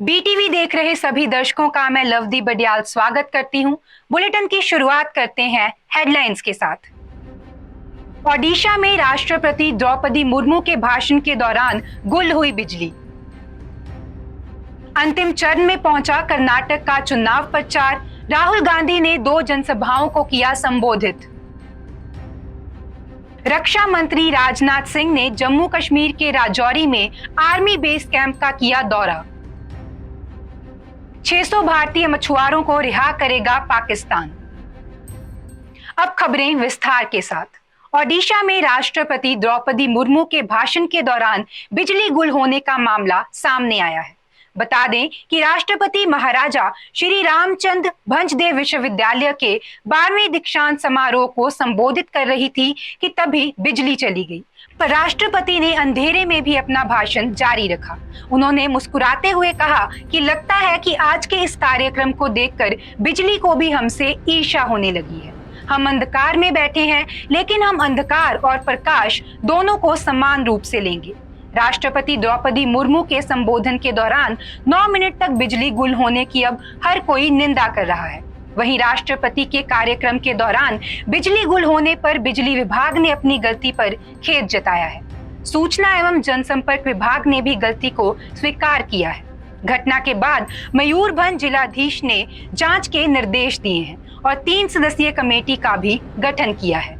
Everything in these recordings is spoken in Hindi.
बीटीवी देख रहे सभी दर्शकों का मैं लवदी बडियाल स्वागत करती हूं। बुलेटिन की शुरुआत करते हैं हेडलाइंस के साथ। ओडिशा में राष्ट्रपति द्रौपदी मुर्मू के भाषण के दौरान गुल हुई बिजली। अंतिम चरण में पहुंचा कर्नाटक का चुनाव प्रचार, राहुल गांधी ने 2 जनसभाओं को किया संबोधित। रक्षा मंत्री राजनाथ सिंह ने जम्मू कश्मीर के राजौरी में आर्मी बेस कैंप का किया दौरा। 600 भारतीय मछुआरों को रिहा करेगा पाकिस्तान। अब खबरें विस्तार के साथ। ओडिशा में राष्ट्रपति द्रौपदी मुर्मू के भाषण के दौरान बिजली गुल होने का मामला सामने आया है। बता दें कि राष्ट्रपति महाराजा श्री रामचंद्र भंजदेव विश्वविद्यालय के 12वें दीक्षांत समारोह को संबोधित कर रही थी कि तभी बिजली चली गई, पर राष्ट्रपति ने अंधेरे में भी अपना भाषण जारी रखा। उन्होंने मुस्कुराते हुए कहा कि लगता है कि आज के इस कार्यक्रम को देखकर बिजली को भी हमसे ईर्ष्या होने लगी है। हम अंधकार में बैठे हैं, लेकिन हम अंधकार और प्रकाश दोनों को समान रूप से लेंगे। राष्ट्रपति द्रौपदी मुर्मू के संबोधन के दौरान 9 मिनट तक बिजली गुल होने की अब हर कोई निंदा कर रहा है। वहीं राष्ट्रपति के कार्यक्रम के दौरान बिजली गुल होने पर बिजली विभाग ने अपनी गलती पर खेद जताया है। सूचना एवं जनसंपर्क विभाग ने भी गलती को स्वीकार किया है। घटना के बाद मयूरभंज जिलाधीश ने जांच के निर्देश दिए हैं और 3 सदस्यीय कमेटी का भी गठन किया है।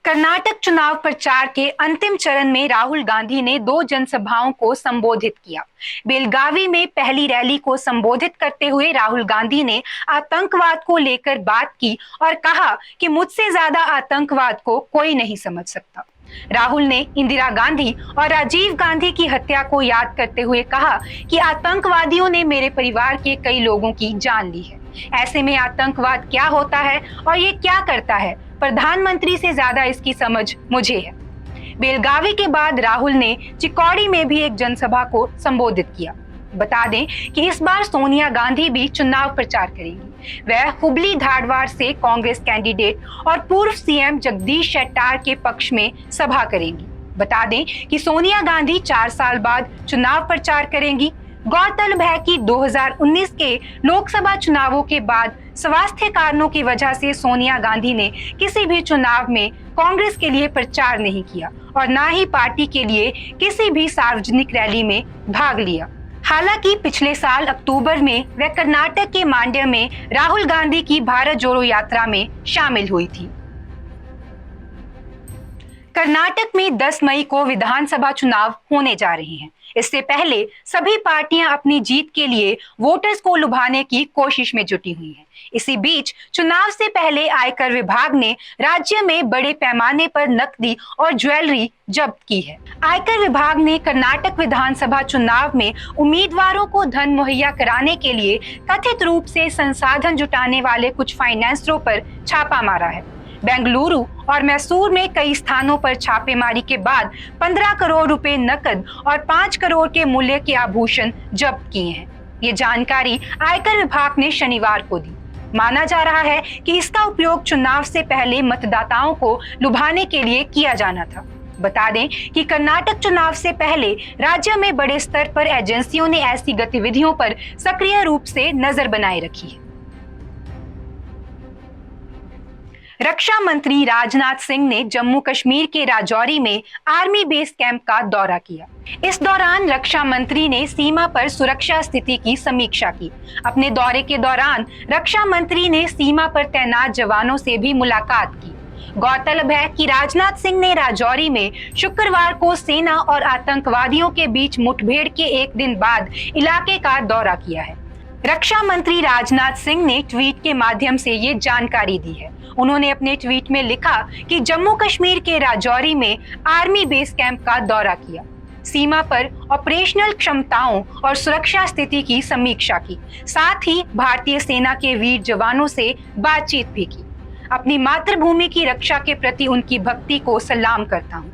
कर्नाटक चुनाव प्रचार के अंतिम चरण में राहुल गांधी ने 2 जनसभाओं को संबोधित किया। बेलगावी में पहली रैली को संबोधित करते हुए राहुल गांधी ने आतंकवाद को लेकर बात की और कहा कि मुझसे ज्यादा आतंकवाद को कोई नहीं समझ सकता। राहुल ने इंदिरा गांधी और राजीव गांधी की हत्या को याद करते हुए कहा कि आतंकवादियों ने मेरे परिवार के कई लोगों की जान ली है। ऐसे में आतंकवाद क्या होता है और ये क्या करता है, प्रधानमंत्री से ज्यादा इसकी समझ मुझे है। बेलगावी के बाद राहुल ने चिकोड़ी में भी एक जनसभा को संबोधित किया। बता दें कि इस बार सोनिया गांधी भी चुनाव प्रचार करेंगी। वह हुबली धारवाड़ से कांग्रेस कैंडिडेट और पूर्व सीएम जगदीश शेट्टार के पक्ष में सभा करेंगी। बता दें कि सोनिया गांधी 4 साल बाद चुनाव प्रचार करेंगी। गौरतलब है कि 2019 के लोकसभा चुनावों के बाद स्वास्थ्य कारणों की वजह से सोनिया गांधी ने किसी भी चुनाव में कांग्रेस के लिए प्रचार नहीं किया और न ही पार्टी के लिए किसी भी सार्वजनिक रैली में भाग लिया। हालांकि पिछले साल अक्टूबर में वह कर्नाटक के मांड्या में राहुल गांधी की भारत जोड़ो यात्रा में शामिल हुई थी। कर्नाटक में 10 मई को विधानसभा चुनाव होने जा रहे हैं। इससे पहले सभी पार्टियां अपनी जीत के लिए वोटर्स को लुभाने की कोशिश में जुटी हुई हैं। इसी बीच चुनाव से पहले आयकर विभाग ने राज्य में बड़े पैमाने पर नकदी और ज्वेलरी जब्त की है। आयकर विभाग ने कर्नाटक विधानसभा चुनाव में उम्मीदवारों को धन मुहैया कराने के लिए कथित रूप से संसाधन जुटाने वाले कुछ फाइनेंसरों पर छापा मारा है। बेंगलुरु और मैसूर में कई स्थानों पर छापेमारी के बाद 15 करोड़ रुपए नकद और 5 करोड़ के मूल्य के आभूषण जब्त किए हैं। ये जानकारी आयकर विभाग ने शनिवार को दी। माना जा रहा है कि इसका उपयोग चुनाव से पहले मतदाताओं को लुभाने के लिए किया जाना था। बता दें कि कर्नाटक चुनाव से पहले राज्य में बड़े स्तर पर एजेंसियों ने ऐसी गतिविधियों पर सक्रिय रूप से नजर बनाए रखी है। रक्षा मंत्री राजनाथ सिंह ने जम्मू कश्मीर के राजौरी में आर्मी बेस कैंप का दौरा किया। इस दौरान रक्षा मंत्री ने सीमा पर सुरक्षा स्थिति की समीक्षा की। अपने दौरे के दौरान रक्षा मंत्री ने सीमा पर तैनात जवानों से भी मुलाकात की। गौरतलब है कि राजनाथ सिंह ने राजौरी में शुक्रवार को सेना और आतंकवादियों के बीच मुठभेड़ के एक दिन बाद इलाके का दौरा किया है। रक्षा मंत्री राजनाथ सिंह ने ट्वीट के माध्यम से ये जानकारी दी है। उन्होंने अपने ट्वीट में लिखा कि जम्मू कश्मीर के राजौरी में आर्मी बेस कैंप का दौरा किया, सीमा पर ऑपरेशनल क्षमताओं और सुरक्षा स्थिति की समीक्षा की, साथ ही भारतीय सेना के वीर जवानों से बातचीत भी की। अपनी मातृभूमि की रक्षा के प्रति उनकी भक्ति को सलाम करता हूँ।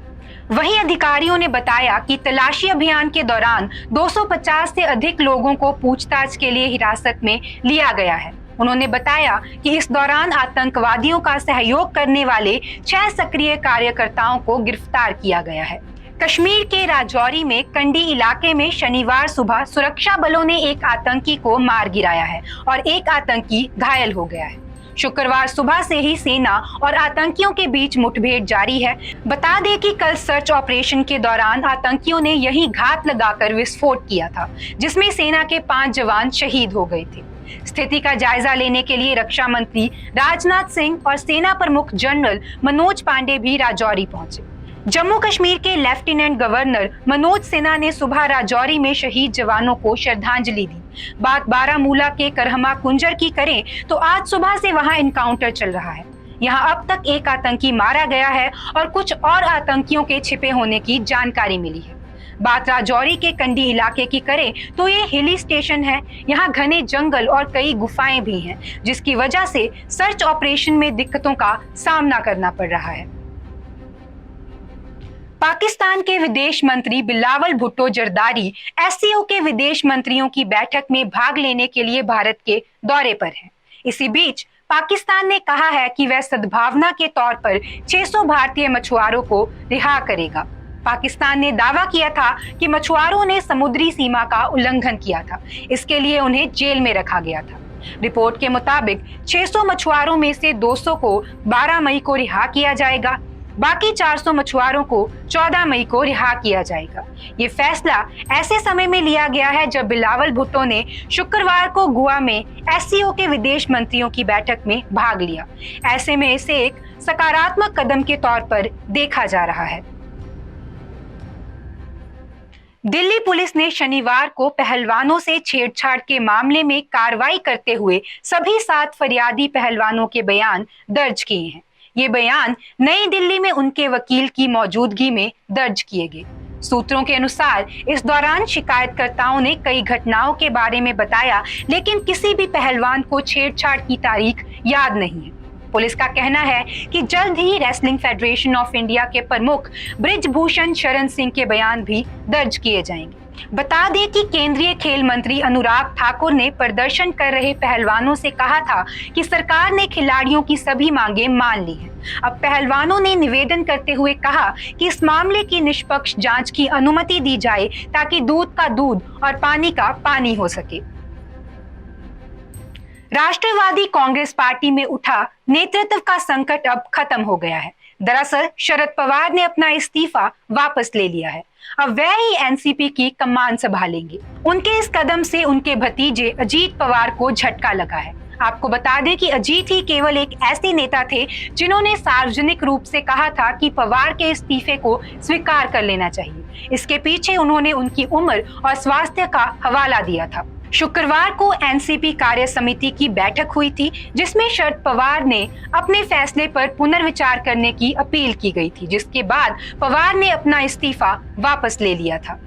वहीं अधिकारियों ने बताया कि तलाशी अभियान के दौरान 250 से अधिक लोगों को पूछताछ के लिए हिरासत में लिया गया है। उन्होंने बताया कि इस दौरान आतंकवादियों का सहयोग करने वाले 6 सक्रिय कार्यकर्ताओं को गिरफ्तार किया गया है। कश्मीर के राजौरी में कंडी इलाके में शनिवार सुबह सुरक्षा बलों ने एक आतंकी को मार गिराया है और एक आतंकी घायल हो गया है। शुक्रवार सुबह से ही सेना और आतंकियों के बीच मुठभेड़ जारी है। बता दें कि कल सर्च ऑपरेशन के दौरान आतंकियों ने यहीं घात लगाकर विस्फोट किया था, जिसमें सेना के 5 जवान शहीद हो गए थे। स्थिति का जायजा लेने के लिए रक्षा मंत्री राजनाथ सिंह और सेना प्रमुख जनरल मनोज पांडे भी राजौरी पहुंचे। जम्मू कश्मीर के लेफ्टिनेंट गवर्नर मनोज सिन्हा ने सुबह राजौरी में शहीद जवानों को श्रद्धांजलि दी। बात बारामूला के करहमा कुंजर की करें तो आज सुबह से वहां एनकाउंटर चल रहा है। यहां अब तक एक आतंकी मारा गया है और कुछ और आतंकियों के छिपे होने की जानकारी मिली है। बात राजौरी के कंडी इलाके की करें तो ये हिली स्टेशन है। यहाँ घने जंगल और कई गुफाएं भी हैं, जिसकी वजह से सर्च ऑपरेशन में दिक्कतों का सामना करना पड़ रहा है। पाकिस्तान के विदेश मंत्री बिलावल भुट्टो जरदारी एससीओ के विदेश मंत्रियों की बैठक में भाग लेने के लिए भारत के दौरे पर हैं। इसी बीच पाकिस्तान ने कहा है कि वह सद्भावना के तौर पर 600 भारतीय मछुआरों को रिहा करेगा। पाकिस्तान ने दावा किया था कि मछुआरों ने समुद्री सीमा का उल्लंघन किया था, इसके लिए उन्हें जेल में रखा गया था। रिपोर्ट के मुताबिक 600 मछुआरों में से 200 को 12 मई को रिहा किया जाएगा, बाकी 400 मछुआरों को 14 मई को रिहा किया जाएगा। ये फैसला ऐसे समय में लिया गया है जब बिलावल भुट्टो ने शुक्रवार को गोवा में एससीओ के विदेश मंत्रियों की बैठक में भाग लिया। ऐसे में इसे एक सकारात्मक कदम के तौर पर देखा जा रहा है। दिल्ली पुलिस ने शनिवार को पहलवानों से छेड़छाड़ के मामले में कार्रवाई करते हुए सभी 7 फरियादी पहलवानों के बयान दर्ज किए हैं। ये बयान नई दिल्ली में उनके वकील की मौजूदगी में दर्ज किए गए। सूत्रों के अनुसार इस दौरान शिकायतकर्ताओं ने कई घटनाओं के बारे में बताया, लेकिन किसी भी पहलवान को छेड़छाड़ की तारीख याद नहीं है। पुलिस का कहना है कि जल्द ही रेसलिंग फेडरेशन ऑफ इंडिया के प्रमुख बृजभूषण शरण सिंह के बयान भी दर्ज किए जाएंगे। बता दें कि केंद्रीय खेल मंत्री अनुराग ठाकुर ने प्रदर्शन कर रहे पहलवानों से कहा था कि सरकार ने खिलाड़ियों की सभी मांगें मान ली हैं। अब पहलवानों ने निवेदन करते हुए कहा कि इस मामले की निष्पक्ष जांच की अनुमति दी जाए ताकि दूध का दूध और पानी का पानी हो सके। राष्ट्रवादी कांग्रेस पार्टी में उठा नेतृत्व का संकट अब खत्म हो गया है। दरअसल शरद पवार ने अपना इस्तीफा वापस ले लिया है। अब वह ही एनसीपी की कमान संभालेंगे। उनके इस कदम से उनके भतीजे अजीत पवार को झटका लगा है। आपको बता दें कि अजीत ही केवल एक ऐसे नेता थे जिन्होंने सार्वजनिक रूप से कहा था कि पवार के इस्तीफे को स्वीकार कर लेना चाहिए। इसके पीछे उन्होंने उनकी उम्र और स्वास्थ्य का हवाला दिया था। शुक्रवार को एनसीपी कार्य समिति की बैठक हुई थी, जिसमें शरद पवार ने अपने फैसले पर पुनर्विचार करने की अपील की गई थी, जिसके बाद पवार ने अपना इस्तीफा वापस ले लिया था।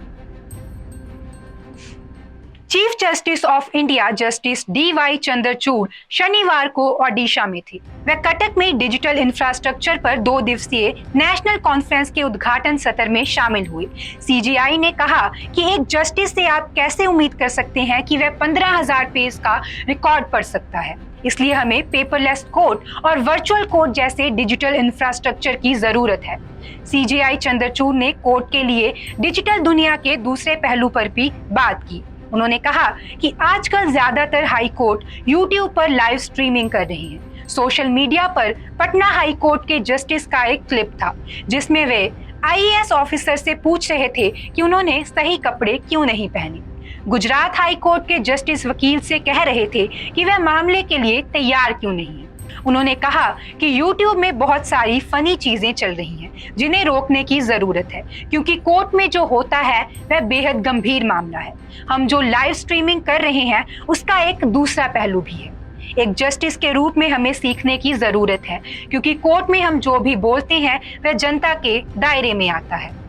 Chief justice of India justice DY Chandrachud शनिवार को ओडिशा में थे। वह कटक में डिजिटल इंफ्रास्ट्रक्चर पर 2 दिवसीय नेशनल कॉन्फ्रेंस के उद्घाटन सत्र में शामिल हुए। CJI ने कहा कि एक जस्टिस से आप कैसे उम्मीद कर सकते हैं कि वह 15,000 पेज का रिकॉर्ड पढ़ सकता है। इसलिए हमें पेपरलेस कोर्ट और वर्चुअल कोर्ट जैसे डिजिटल इंफ्रास्ट्रक्चर की जरूरत है। CJI चंद्रचूड़ ने कोर्ट के लिए डिजिटल दुनिया के दूसरे पहलू पर भी बात की। उन्होंने कहा कि आजकल ज्यादातर हाई कोर्ट YouTube पर लाइव स्ट्रीमिंग कर रहे हैं। सोशल मीडिया पर पटना हाई कोर्ट के जस्टिस का एक क्लिप था, जिसमें वे IAS ऑफिसर से पूछ रहे थे कि उन्होंने सही कपड़े क्यों नहीं पहने। गुजरात हाई कोर्ट के जस्टिस वकील से कह रहे थे कि वह मामले के लिए तैयार क्यों नहीं है। उन्होंने कहा कि YouTube में बहुत सारी फनी चीजें चल रही हैं, जिन्हें रोकने की जरूरत है, क्योंकि कोर्ट में जो होता है वह बेहद गंभीर मामला है। हम जो लाइव स्ट्रीमिंग कर रहे हैं उसका एक दूसरा पहलू भी है। एक जस्टिस के रूप में हमें सीखने की जरूरत है, क्योंकि कोर्ट में हम जो भी बोलते हैं वह जनता के दायरे में आता है।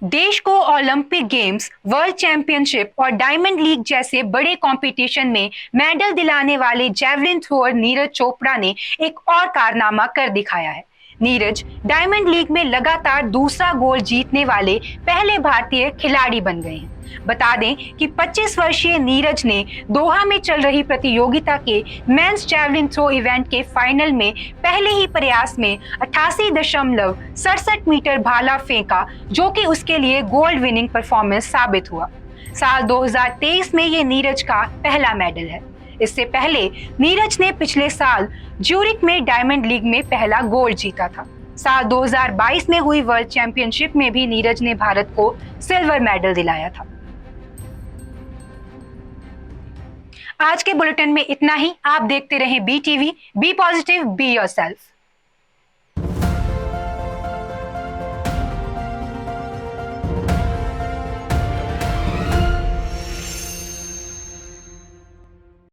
देश को ओलंपिक गेम्स, वर्ल्ड चैंपियनशिप और डायमंड लीग जैसे बड़े कंपटीशन में मेडल दिलाने वाले जैवलिन थ्रोअर नीरज चोपड़ा ने एक और कारनामा कर दिखाया है। नीरज डायमंड लीग में लगातार दूसरा गोल्ड जीतने वाले पहले भारतीय खिलाड़ी बन गए हैं। बता दें कि 25 वर्षीय नीरज ने दोहा में चल रही प्रतियोगिता के मेंस जैवलिन थ्रो इवेंट के फाइनल में पहले ही प्रयास में 88.67 मीटर भाला फेंका, जो कि उसके लिए गोल्ड विनिंग परफॉर्मेंस साबित हुआ। साल 2023 में ये नीरज का पहला मेडल है। इससे पहले नीरज ने पिछले साल ज्यूरिक में डायमंड लीग में पहला गोल्ड जीता था। साल 2022 में हुई वर्ल्ड चैंपियनशिप में भी नीरज ने भारत को सिल्वर मेडल दिलाया था। आज के बुलेटिन में इतना ही। आप देखते रहें BTV, be positive, be yourself.